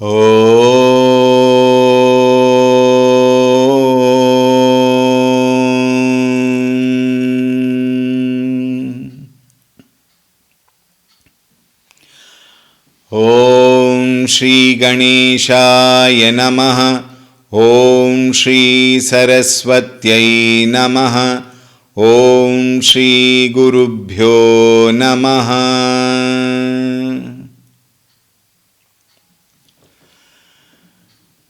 Om Shri Ganeshaya Namaha. Om Shri Saraswatyai Namaha. Om Shri Gurubhyo Namaha.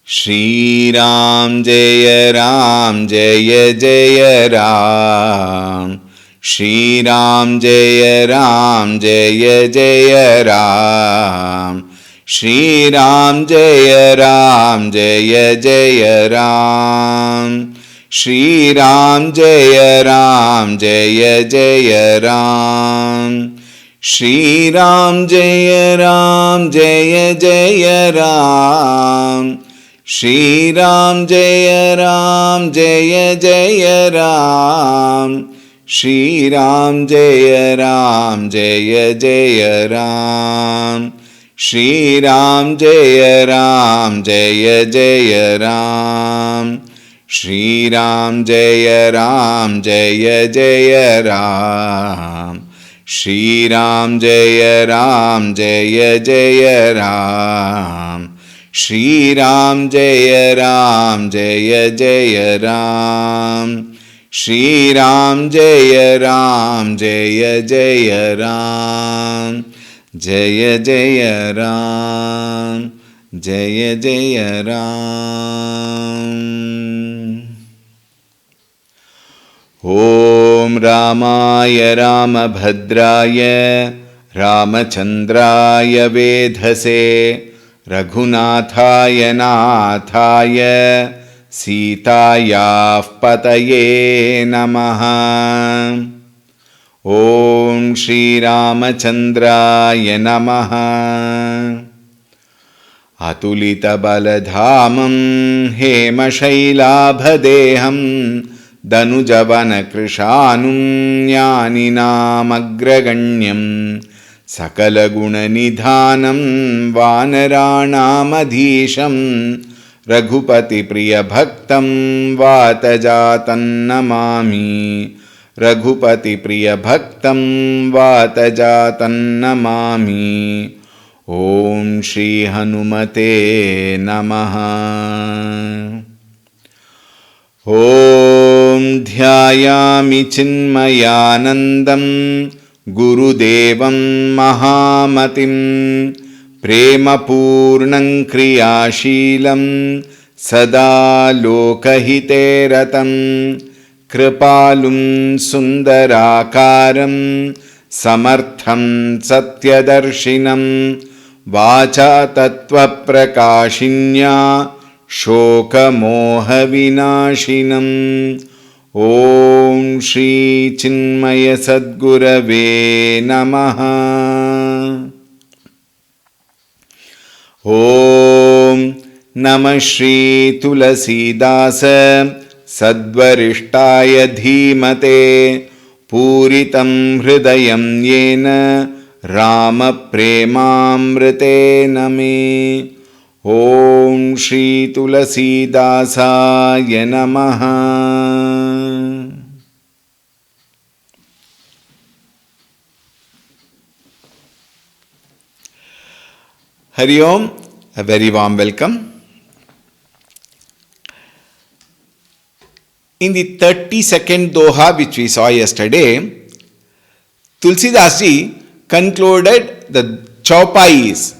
Shri Ram Jaya Ram Jaya Jaya Ram. Shri Ram Jaya Ram Jaya Jaya Ram. Shri Ram Jaya Ram Jaya Jaya Ram. Shri Ram Jaya Ram Jaya Jaya Ram. Shri Ram Jaya Ram Jaya Jaya Ram. Shri Ram Jaya Ram Jaya Jaya Ram. Shri Ram Jaya Ram Jaya Jaya Ram. Shri Ram Jaya Ram Jaya Jaya Ram. Shri Ram Jaya Ram Jaya Jaya Ram. Shri Ram Jaya Ram Jaya Jaya Ram. Shri Ram Jaya Ram Jaya Jaya Ram. Shri Ram Jaya Ram Jaya Jaya Ram. Jaya Jaya Ram. Jaya Jaya Ram. Om Ramaya Ramabhadraya Ramachandraya Vedhase Raghunathaya Nathaya Sitayah Pataye Namaha. Om Shri Ramachandraya Namaha. Atulita Baladhamam Hema Shailabhadeham Danujavana Krishanum Jnaninam Agraganyam Sakala Guna Nidhanam Vanaranam Adhisham Raghupati Priya Bhaktam Vatajatan Namami. Raghupati Priya Bhaktam Vatajatan Namami. Om Shri Hanumate Namaha. Om Dhyayami Chinmayanandam Gurudevam Mahamatim Prema Purnam Kriyashilam Sada Lokahite Ratam Kripalum Sundarakaram Samartham Satyadarshinam Vacha Tattva Prakashinya Shoka Moha Vinashinam. Om Shri Chinmaya Sadgurave Namaha. Om Namah Shri Tulsi Dasa Sadvarishtaya Dhimate Puritam Hridayam Yena Rama Premamrite Name. Om Shri Tulsi Dasaya Namaha. Hari Om, a very warm welcome. In the 32nd Doha which we saw yesterday, Tulsidas ji concluded the Chaupais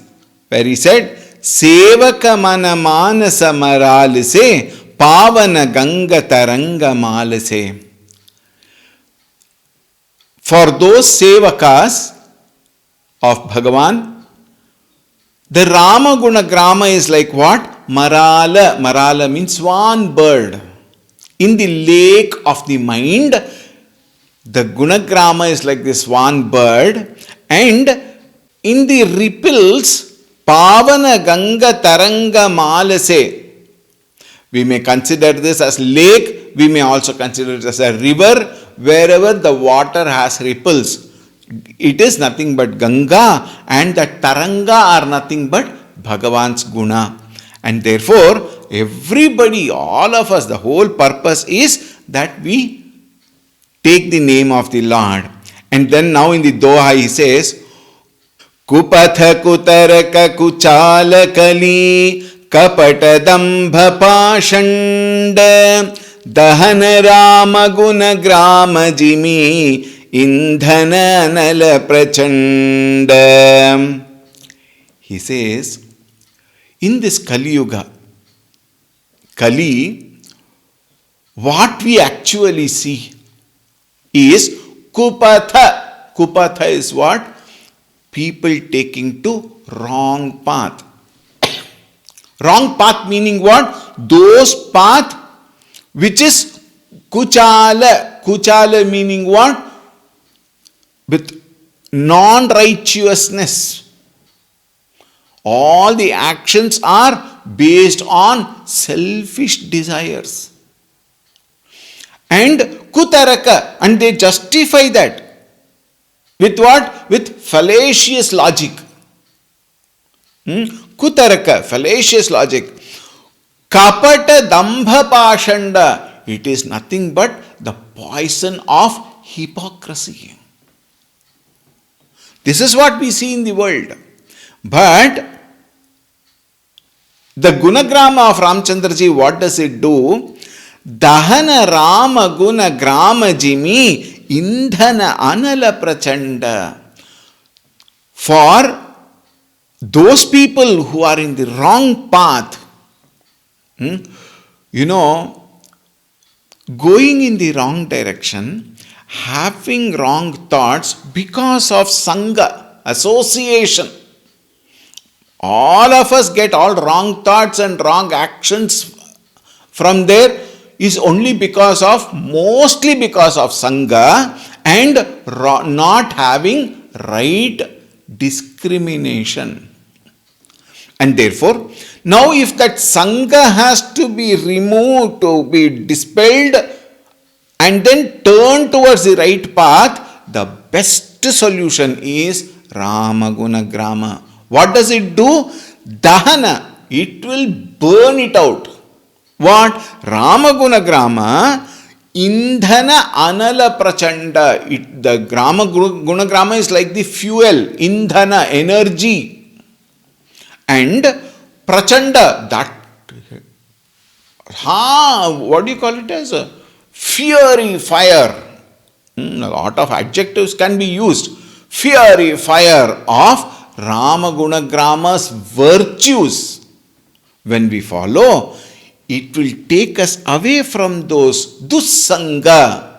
where he said, Sevaka mana manasa maralise pavana ganga taranga malise. For those Sevakas of Bhagavan, the Rama Guna Grama is like what? Marala. Marala means swan bird. In the lake of the mind, the Gunagrama is like this swan bird, and in the ripples, Pavana Ganga Taranga Malase. We may consider this as lake, we may also consider it as a river, wherever the water has ripples. It is nothing but Ganga, and the Taranga are nothing but Bhagavan's guna. And therefore, everybody, all of us, the whole purpose is that we take the name of the Lord. And then now in the Doha he says, Kupatha kutaraka kuchala kali kapata dambha pashanda dahana rama guna grama jimi indhana nala prachanda. He says, in this Kali Yuga, Kali, what we actually see is Kupatha. Kupatha is what? People taking to wrong path. Wrong path meaning what? Those path which is Kuchala. Kuchala meaning what? With non-righteousness. All the actions are based on selfish desires. And Kutaraka, and they justify that. With what? With fallacious logic. Kutaraka, fallacious logic. Kapata dambha pashanda. It is nothing but the poison of hypocrisy. This is what we see in the world. But the Gunagrama of Ramchandraji, what does it do? Dahana Rama Guna Grama Jimi Indhana Anala Prachanda. For those people who are in the wrong path, going in the wrong direction, having wrong thoughts because of Sangha, association. All of us get all wrong thoughts and wrong actions from there is only mostly because of Sangha and not having right discrimination. And therefore, now if that Sangha has to be removed, to be dispelled and then turn towards the right path, the best solution is Ramaguna Grama. What does it do? Dahana. It will burn it out. What? Ramaguna Grama, Indhana Anala Prachanda. The Grama Guna Grama is like the fuel, Indhana, energy. And Prachanda, that, what do you call it as? A fiery fire. A lot of adjectives can be used. Fiery fire of Ramaguna Grama's virtues. When we follow, it will take us away from those dussanga.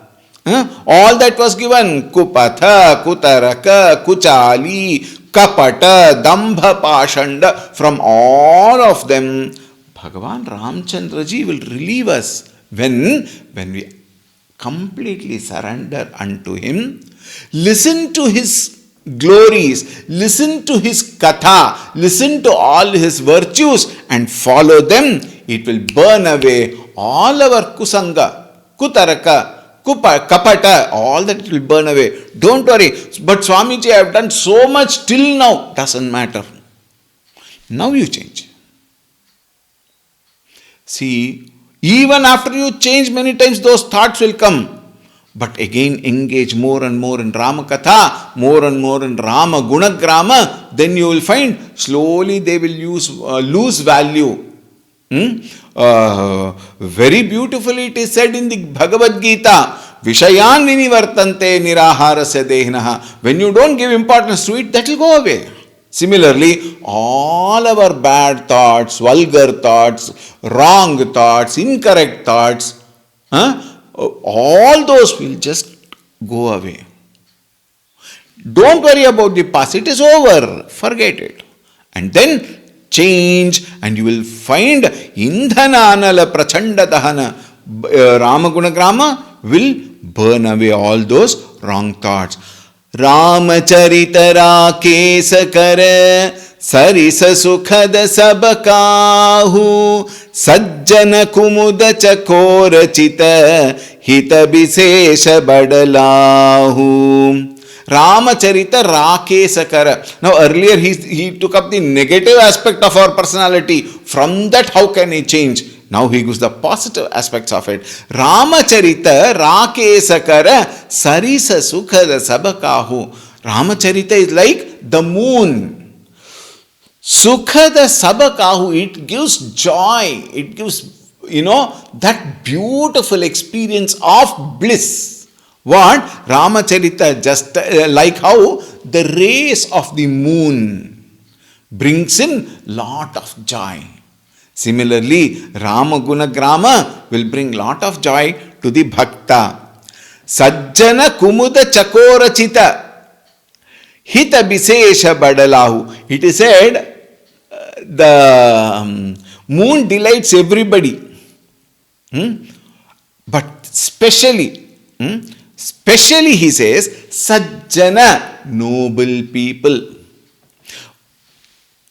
All that was given, Kupatha, Kutaraka, Kuchali, Kapata, Dambha Pashanda, from all of them, Bhagavan Ramchandraji will relieve us when we completely surrender unto him, listen to his glories, listen to his katha, listen to all his virtues and follow them. It will burn away all our kusanga, kutaraka, kapata, all that it will burn away. Don't worry. But Swamiji, I have done so much till now. Doesn't matter. Now you change. See, even after you change many times, those thoughts will come. But again, engage more and more in Rama Katha, more and more in Rama Gunagrama, then you will find slowly they will lose value. Very beautifully it is said in the Bhagavad Gita, Vishayan vinivartante niraharasya dehinaha. When you don't give importance to it, that will go away. Similarly, all our bad thoughts, vulgar thoughts, wrong thoughts, incorrect thoughts, all those will just go away. Don't worry about the past. It is over. Forget it. And then change and you will find Indhana Anala Prachanda Dahana. Ramaguna Grama will burn away all those wrong thoughts. Ramacharita Rakesa Kara Sarisa Sukhada Sabakahu Sajjana Kumuda Chakora Chita Hita Bisesha Badalahu. Ramacharita Rakesakara. Now earlier he took up the negative aspect of our personality. From that, how can he change? Now he gives the positive aspects of it. Ramacharita Rakesakara Sarisa Sukhada Sabakahu. Ramacharita is like the moon. Sukhada Sabakahu, it gives joy. It gives, that beautiful experience of bliss. What? Ramacharita, just like how the rays of the moon brings in lot of joy. Similarly, Ramaguna Grama will bring lot of joy to the Bhakta. Sajjana Kumuda Chakorachita Hita Bisesha Badalahu. It is said, the moon delights everybody. But specially he says, Sajjana, noble people.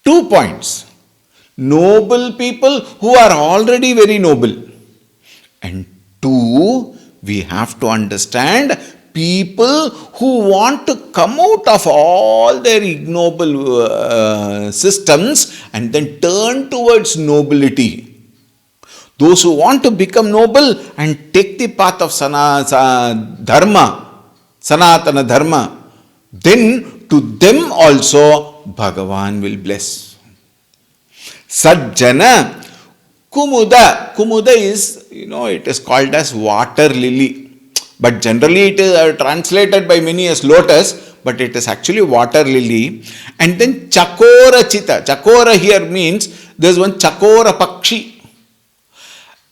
2 points. Noble people who are already very noble. And 2, we have to understand people who want to come out of all their ignoble systems and then turn towards nobility. Those who want to become noble and take the path of Sanatana Dharma, then to them also Bhagavan will bless. Sajjana Kumuda. Kumuda is, it is called as water lily. But generally it is translated by many as lotus, but it is actually water lily. And then Chakora Chita. Chakora here means there is one Chakora Pakshi.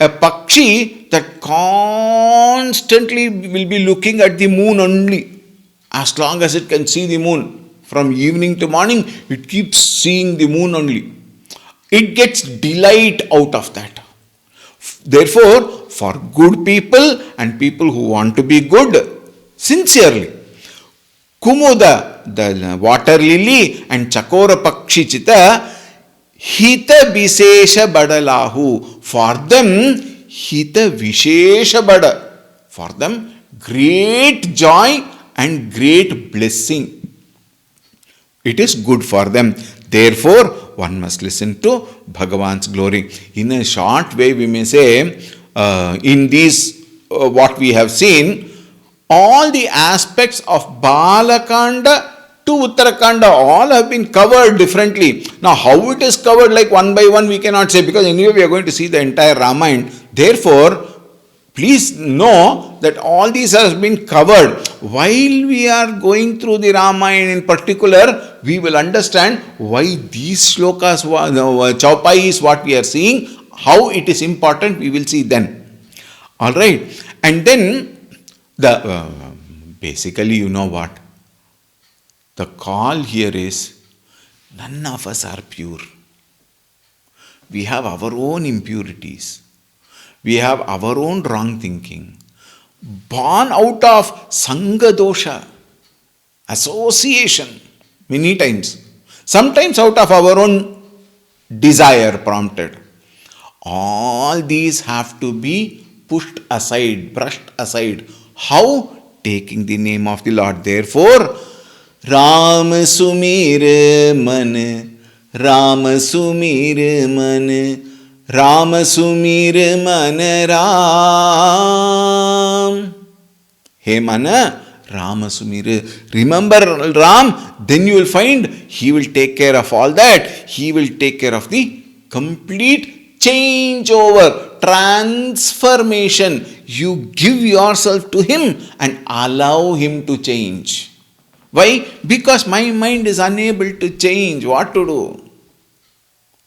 A Pakshi that constantly will be looking at the moon only. As long as it can see the moon. From evening to morning, it keeps seeing the moon only. It gets delight out of that. Therefore, for good people and people who want to be good, sincerely, Kumuda, the water lily, and Chakora Pakshi Hita Bisesha Badalahu. For them, Hita Vishesha Bada. For them, great joy and great blessing. It is good for them. Therefore, one must listen to Bhagavan's glory. In a short way, we may say, in these, what we have seen, all the aspects of Balakanda to Uttarakanda, all have been covered differently. Now, how it is covered like one by one, we cannot say, because anyway, we are going to see the entire Ramayana. Therefore, please know that all these have been covered. While we are going through the Ramayana in particular, we will understand why these shlokas, Chaupai is what we are seeing, how it is important, we will see then. Alright. And then, basically, you know what? The call here is, none of us are pure. We have our own impurities. We have our own wrong thinking. Born out of Sangha dosha, association, many times. Sometimes out of our own desire prompted. All these have to be pushed aside, brushed aside. How? Taking the name of the Lord. Therefore, Ram Sumir Man, Ram Sumir Man, Ram Sumir Man Ram. Hey Mana, Ram Sumir. Remember Ram, then you will find he will take care of all that. He will take care of the complete changeover, transformation. You give yourself to him and allow him to change. Why? Because my mind is unable to change. What to do?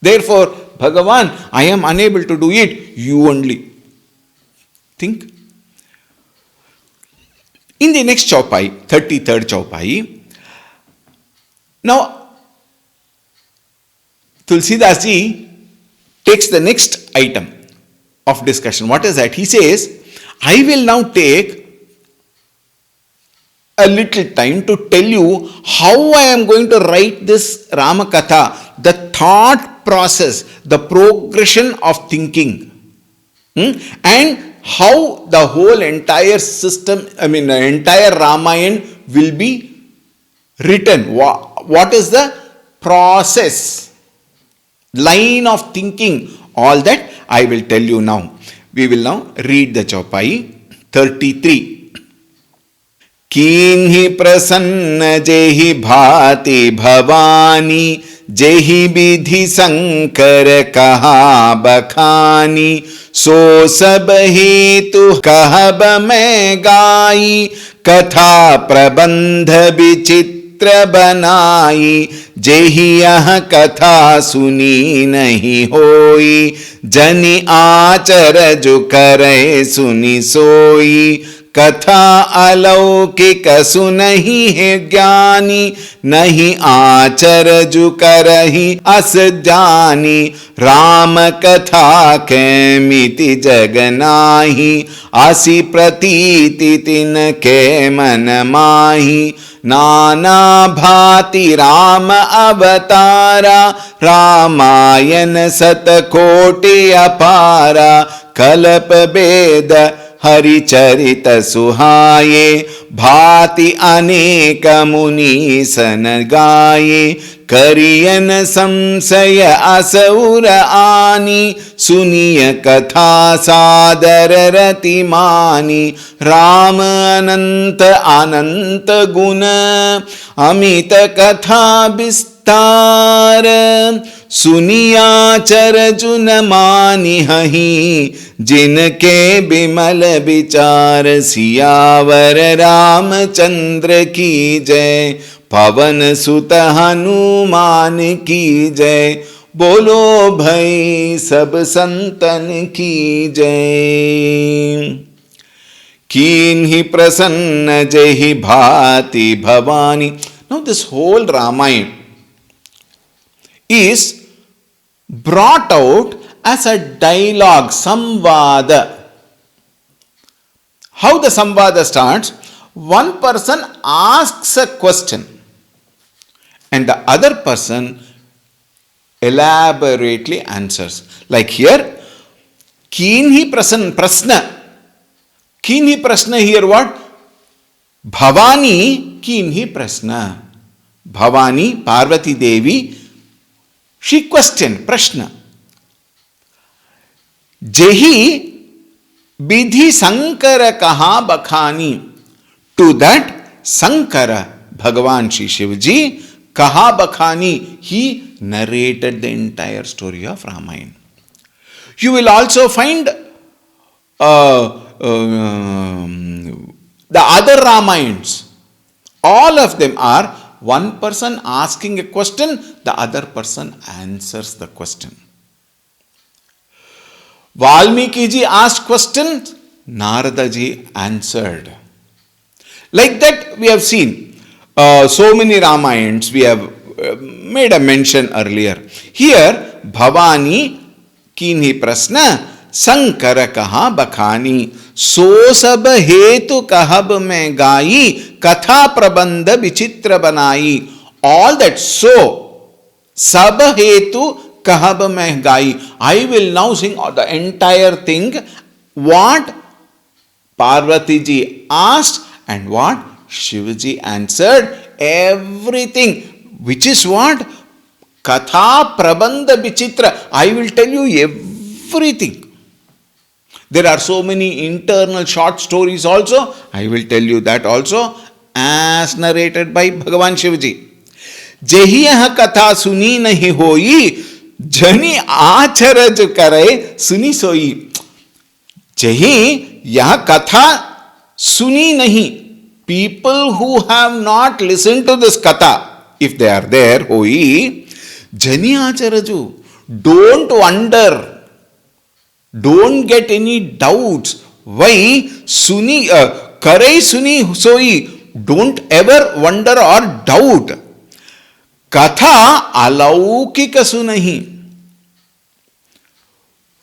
Therefore, Bhagavan, I am unable to do it. You only. Think. In the next Chaupai, 33rd Chaupai, now Tulsidas ji takes the next item of discussion. What is that? He says, I will now take a little time to tell you how I am going to write this Ramakatha, the thought process, the progression of thinking, and how the whole entire system, entire Ramayana will be written. What is the process, line of thinking, all that I will tell you now. We will now read the Chaupai 33. कीन्हि प्रसन्न जेहि भाति भवानी, जेहि विधि शंकर कहा बखानी, सो सब हेतु कहब मैं गाई, कथा प्रबंध विचित्र बनाई, जेहि यह कथा सुनी नहीं होई, जनि आचर जो करे सुनी सोई, कथा अलौकिक सुनहि है ज्ञानी, नहीं आचर जु करहि अस जानी, राम कथा के मिति जग नाही, आसी प्रतीति तिन के मन माही, नाना भांति राम अवतारा, रामायण सतकोटि अपारा, कल्प वेद हरिचरित सुहाये, भाति अनेक मुनि सन गाये, करियन संशय असुर आनी, सुनिय कथा सादर रति मानी, राम अनंत अनंत गुण अमित कथा विस्तार, सुनिया चर जुन मानि हहि, जिनके बिमल विचार, सियावर रामचंद्र की जय, पवन सुत हनुमान की जय, बोलो भाई सब संतन की जय। कीन्हि प्रसन्न जेहि भाति Bhavani. Now this whole Ramayana is brought out as a dialogue, samvada. How the samvada starts? One person asks a question and the other person elaborately answers. Like here, Keenhi Prasna. Keenhi Prasna here what? Bhavani Keenhi Prasna. Bhavani, Parvati Devi, she questioned, Prashna. Jehi Bidhi Sankara Kaha Bakhani. To that Sankara, Bhagavan Shri Shivji, Kaha Bakhani, he narrated the entire story of Ramayana. You will also find the other Ramayans. All of them are one person asking a question, the other person answers the question. Valmiki ji asked questions, Narada ji answered. Like that we have seen so many Ramayans, we have made a mention earlier. Here, Bhavani Keenhi Prasna, Sankara Kaha Bakhani, So Sab Hetu Kahab Mein Gayi, Katha Prabandha Vichitra Banayi. All that so, Sab Hetu Kahab Mein Gayi. I will now sing the entire thing, what Parvati ji asked and what Shivaji answered, everything, which is what? Katha Prabandha Vichitra. I will tell you everything. There are so many internal short stories also. I will tell you that also, as narrated by Bhagavan Shivaji. Jehi yah katha suni nahi hoi, jani acharaj kare suni soi. Jehi yah katha suni nahi. People who have not listened to this katha, if they are there, hoi, jani acharaju, don't wonder. Don't get any doubts. Why? Suni, Karai Suni Soi. Don't ever wonder or doubt. Katha alaukika sunahi.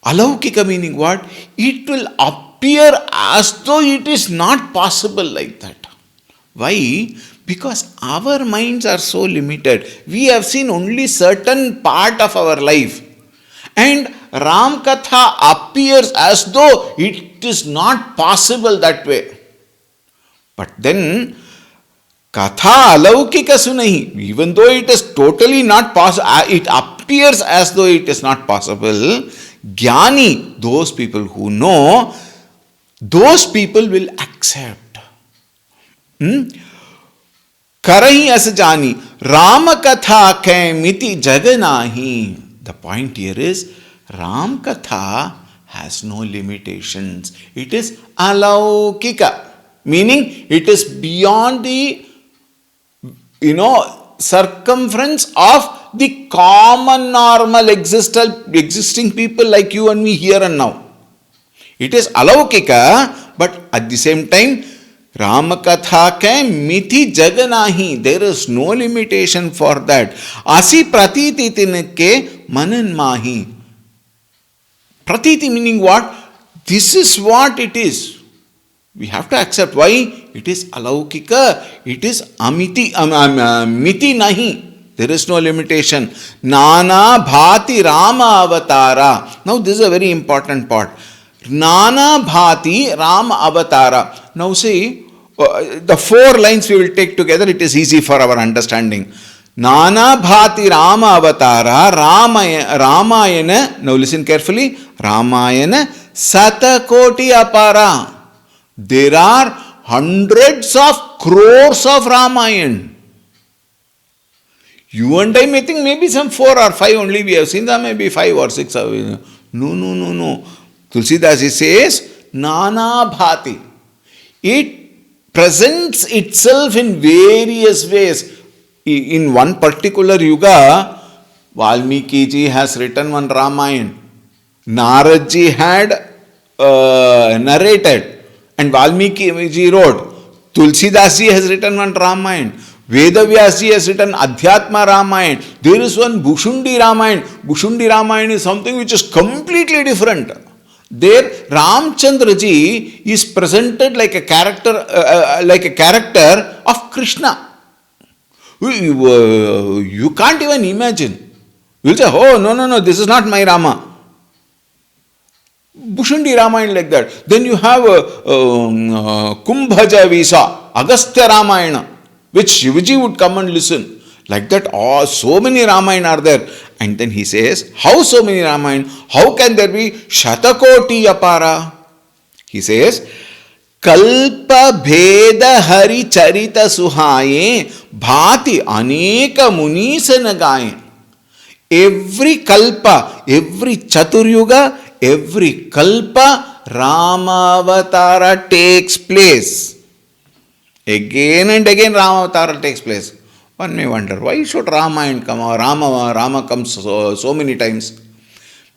Alaukika meaning what? It will appear as though it is not possible like that. Why? Because our minds are so limited. We have seen only certain part of our life. And Ram Katha appears as though it is not possible that way. But then Katha alaukika sunahi. Even though it is totally not possible, it appears as though it is not possible. Jnani, those people who know, those people will accept. Karahi asajani, Rama katha kaimiti jaganahi. The point here is, Ram katha has no limitations. It is alaukika, meaning it is beyond the circumference of the common normal existing people like you and me here and now. It is alaukika, but at the same time, Ramakatha ke miti jaganahi. There is no limitation for that. Asi pratiti tinke manan mahi. Pratiti meaning what? This is what it is. We have to accept. Why? It is alaukika. It is amiti, miti nahi. There is no limitation. Nana bhati Rama avatara. Now this is a very important part. Nana bhati Rama avatara. Now see, the 4 lines we will take together. It is easy for our understanding. Nana bhati Rama avatara. Ramayana. Now listen carefully. Ramayana satakoti apara. There are hundreds of crores of Ramayana. You and I may think maybe some 4 or 5 only we have seen, that maybe 5 or 6. No. Tulsi Das says, Nana Bhati. It presents itself in various ways. In one particular yuga, Valmiki ji has written one Ramayana. Narad ji had narrated. And Valmiki ji wrote. Tulsi Das ji has written one Ramayana. Vedavyas ji has written Adhyatma Ramayana. There is one Bhushundi Ramayana. Bhushundi Ramayana is something which is completely different. There, Ramchandra ji is presented like a character of Krishna. You can't even imagine. You'll say, oh, no, this is not my Rama. Bhushundi Ramayana like that. Then you have Kumbhaja Visa, Agastya Ramayana, which Shivaji would come and listen. Like that, so many Ramayana are there. And then he says, how so many Ramayana? How can there be Shatakoti Apara? He says, Kalpa Bheda Hari Charita Suhaye Bhati Aneka Munisanagaye. Every Kalpa, every Chaturyuga, every Kalpa, Ramavatara takes place. Again and again Ramavatara takes place. One may wonder, why should Ramayana come or Rama comes so many times?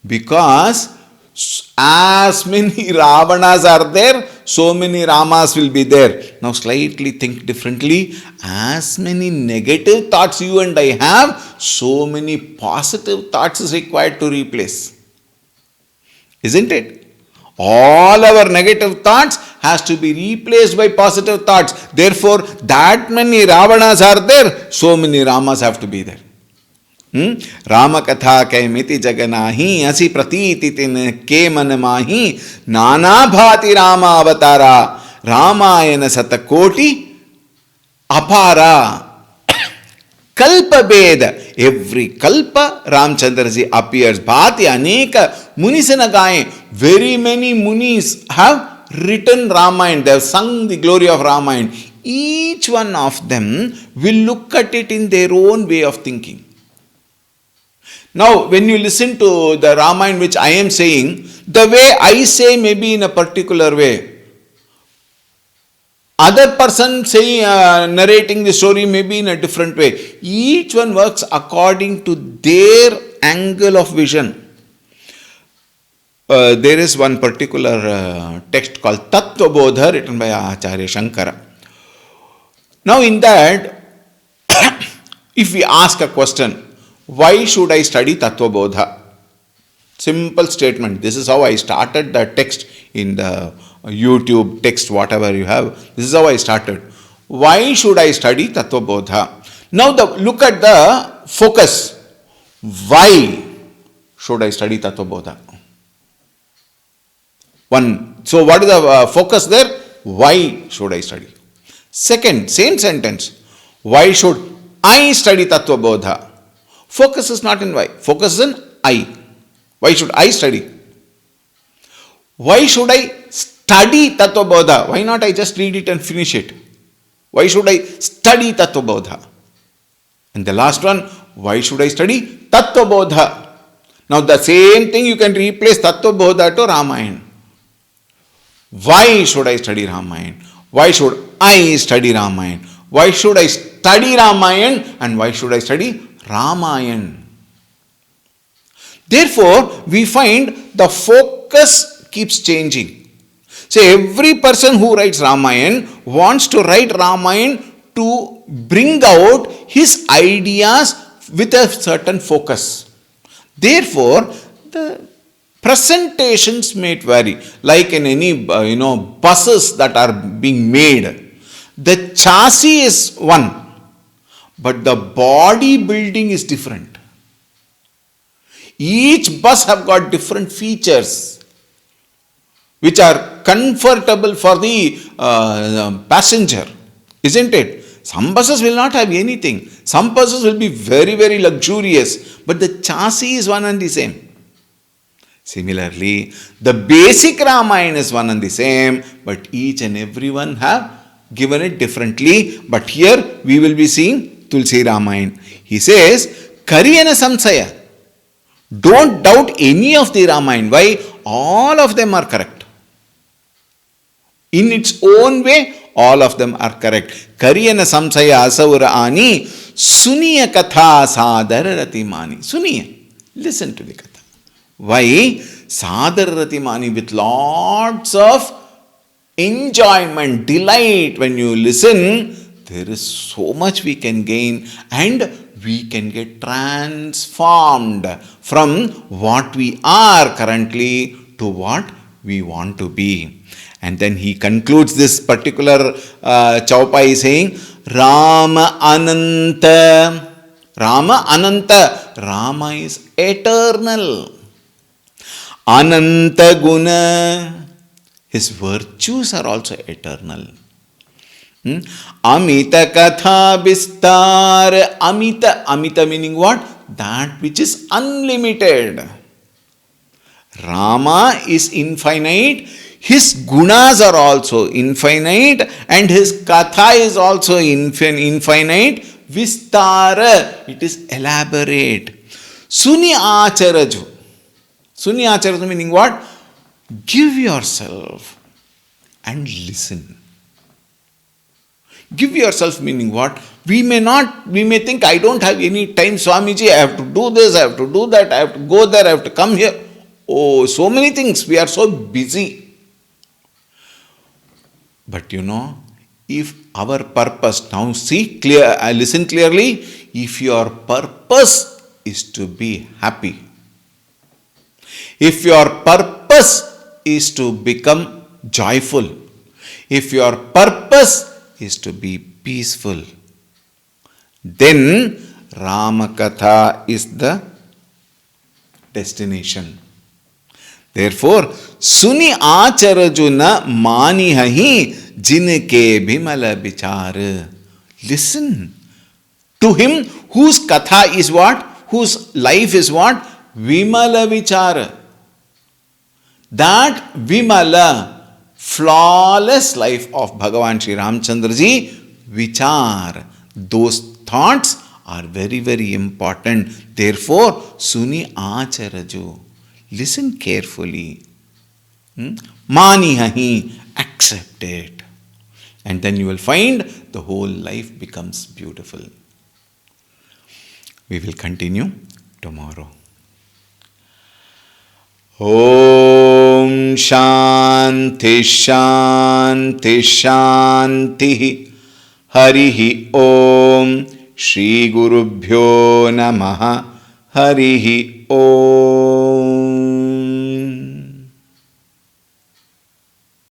Because as many Ravanas are there, so many Ramas will be there. Now slightly think differently. As many negative thoughts you and I have, so many positive thoughts is required to replace. Isn't it? All our negative thoughts has to be replaced by positive thoughts. Therefore, that many Ravanas are there, so many Ramas have to be there. Rama katha kaimiti jaganahi asi pratiti tin ke manamahi nana bhati Rama avatara Ramayana satakoti apara. Kalpa Beda, every Kalpa Ramchandraji appears. Bhati Aneka Munisanagaye. Very many Munis have written Ramayana. They have sung the glory of Ramayana. Each one of them will look at it in their own way of thinking. Now, when you listen to the Ramayana which I am saying, the way I say may be in a particular way. Other person narrating the story may be in a different way. Each one works according to their angle of vision. There is one particular text called Tattva Bodha written by Acharya Shankara. Now in that, if we ask a question, why should I study Tattva Bodha? Simple statement. This is how I started the text in the YouTube text, whatever you have. This is how I started. Why should I study Tattva Bodha? Now look at the focus. Why should I study Tattva Bodha? One. So what is the focus there? Why should I study? Second, same sentence. Why should I study Tattva Bodha? Focus is not in why. Focus is in I. Why should I study? Why should I study Tattva Bodha? Why not I just read it and finish it? Why should I study Tattva Bodha? And the last one, why should I study Tattva Bodha? Now the same thing you can replace Tattva Bodha to Ramayana. Why should I study Ramayana? Why should I study Ramayana? Why should I study Ramayana and why should I study Ramayana? Therefore, we find the focus keeps changing. So every person who writes Ramayana wants to write Ramayana to bring out his ideas with a certain focus. Therefore, the presentations may vary. Like in any buses that are being made, the chassis is one, but the body building is different. Each bus have got different features which are comfortable for the passenger, isn't it? Some buses will not have anything. Some buses will be very, very luxurious, but the chassis is one and the same. Similarly, the basic Ramayana is one and the same, but each and every one have given it differently. But here we will be seeing Tulsi Ramayana. He says, Kariyana Samsaya. Don't doubt any of the Ramayana. Why? All of them are correct. In its own way, all of them are correct. Kariyana Samsaya Asaura Ani Suniya Katha Sadararati Mani. Suniya. Listen to the Katha. Why? Sadararati Mani, with lots of enjoyment, delight. When you listen, there is so much we can gain and we can get transformed from what we are currently to what we want to be. And then he concludes this particular chaupai saying, Rama Ananta. Rama Ananta. Rama is eternal. Ananta Guna. His virtues are also eternal. Amita Katha Bistar. Amita meaning what? That which is unlimited. Rama is infinite. His gunas are also infinite and his katha is also infinite. Vistara, it is elaborate. Suni Acharaju. Suni Acharaju meaning what? Give yourself and listen. Give yourself meaning what? We may think, I don't have any time, Swamiji, I have to do this, I have to do that, I have to go there, I have to come here. Oh, so many things, we are so busy. But if our purpose, now see clear, listen clearly, if your purpose is to be happy, if your purpose is to become joyful, if your purpose is to be peaceful, then Ramakatha is the destination. Therefore, Suni Acharajuna Mani Hahi Jinke Bimala Bichar. Listen to him whose katha is what? Whose life is what? Vimala Vichara. That Vimala, flawless life of Bhagavan Sri Ramchandraji, Vichar. Those thoughts are very, very important. Therefore, Suni Acharaju. Listen carefully. Mani hahi, accept it. And then you will find the whole life becomes beautiful. We will continue tomorrow. Om Shanti Shanti Shanti Harihi Om Shri Gurubhyo Namaha Harihi Om.